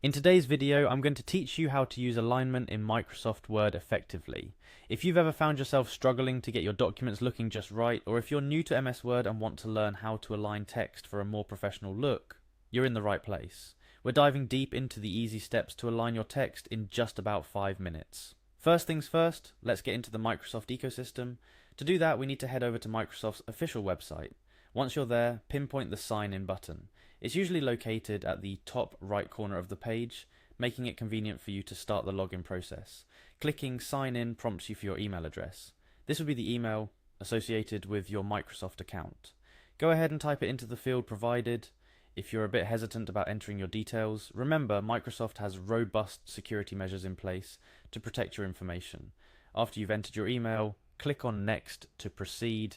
In today's video, I'm going to teach you how to use alignment in Microsoft Word effectively. If you've ever found yourself struggling to get your documents looking just right, or if you're new to MS Word and want to learn how to align text for a more professional look, you're in the right place. We're diving deep into the easy steps to align your text in just about 5 minutes. First things first, let's get into the Microsoft ecosystem. To do that, we need to head over to Microsoft's official website. Once you're there, pinpoint the Sign In button. It's usually located at the top right corner of the page, making it convenient for you to start the login process. Clicking Sign In prompts you for your email address. This will be the email associated with your Microsoft account. Go ahead and type it into the field provided. If you're a bit hesitant about entering your details, remember Microsoft has robust security measures in place to protect your information. After you've entered your email, click on Next to proceed.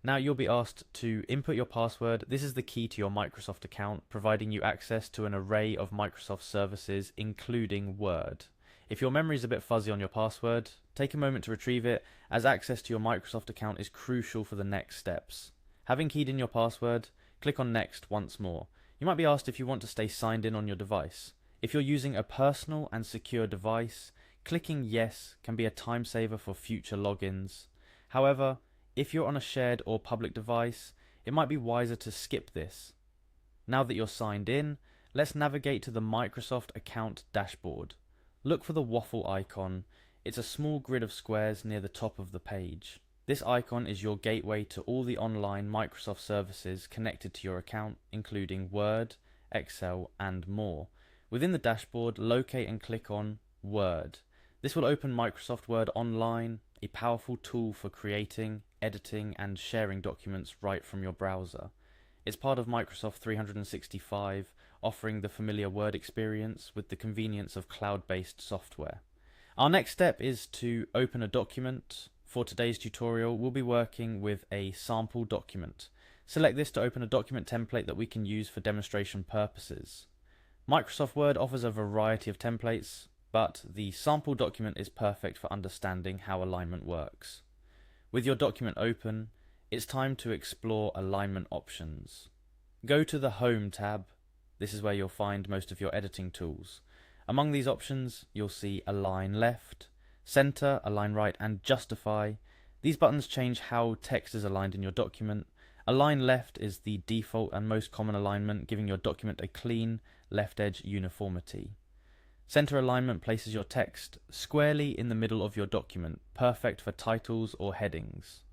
Now you'll be asked to input your password. This is the key to your Microsoft account, providing you access to an array of Microsoft services, including Word. If your memory is a bit fuzzy on your password, take a moment to retrieve it, as access to your Microsoft account is crucial for the next steps. Having keyed in your password, click on Next once more. You might be asked if you want to stay signed in on your device. If you're using a personal and secure device, clicking Yes can be a time saver for future logins. However, if you're on a shared or public device, it might be wiser to skip this. Now that you're signed in, let's navigate to the Microsoft account dashboard. Look for the waffle icon. It's a small grid of squares near the top of the page. This icon is your gateway to all the online Microsoft services connected to your account, including Word, Excel, and more. Within the dashboard, locate and click on Word. This will open Microsoft Word Online, a powerful tool for creating, editing, and sharing documents right from your browser. It's part of Microsoft 365, offering the familiar Word experience with the convenience of cloud-based software. Our next step is to open a document. For today's tutorial, we'll be working with a sample document. Select this to open a document template that we can use for demonstration purposes. Microsoft Word offers a variety of templates, but the sample document is perfect for understanding how alignment works. With your document open, it's time to explore alignment options. Go to the Home tab. This is where you'll find most of your editing tools. Among these options, you'll see Align Left, Center, Align Right, and Justify. These buttons change how text is aligned in your document. Align Left is the default and most common alignment, giving your document a clean left edge uniformity. Center alignment places your text squarely in the middle of your document, perfect for titles or headings.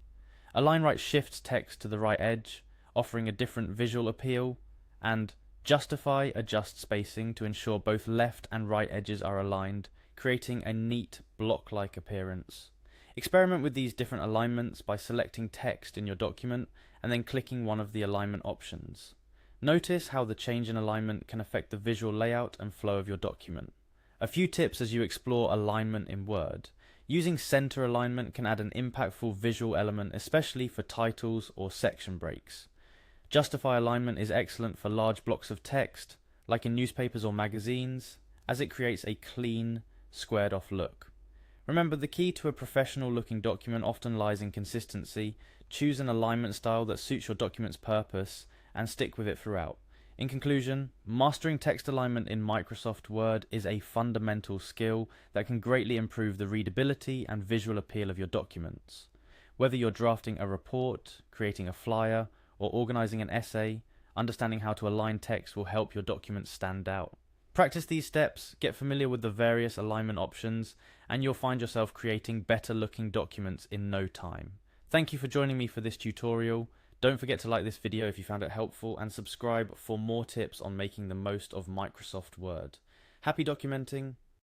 Align Right shifts text to the right edge, offering a different visual appeal, and Justify adjusts spacing to ensure both left and right edges are aligned, creating a neat block-like appearance. Experiment with these different alignments by selecting text in your document and then clicking one of the alignment options. Notice how the change in alignment can affect the visual layout and flow of your document. A few tips as you explore alignment in Word. Using center alignment can add an impactful visual element, especially for titles or section breaks. Justify alignment is excellent for large blocks of text, like in newspapers or magazines, as it creates a clean, squared-off look. Remember, the key to a professional-looking document often lies in consistency. Choose an alignment style that suits your document's purpose and stick with it throughout. In conclusion, mastering text alignment in Microsoft Word is a fundamental skill that can greatly improve the readability and visual appeal of your documents. Whether you're drafting a report, creating a flyer, or organizing an essay, understanding how to align text will help your documents stand out. Practice these steps, get familiar with the various alignment options, and you'll find yourself creating better looking documents in no time. Thank you for joining me for this tutorial. Don't forget to like this video if you found it helpful, and subscribe for more tips on making the most of Microsoft Word. Happy documenting!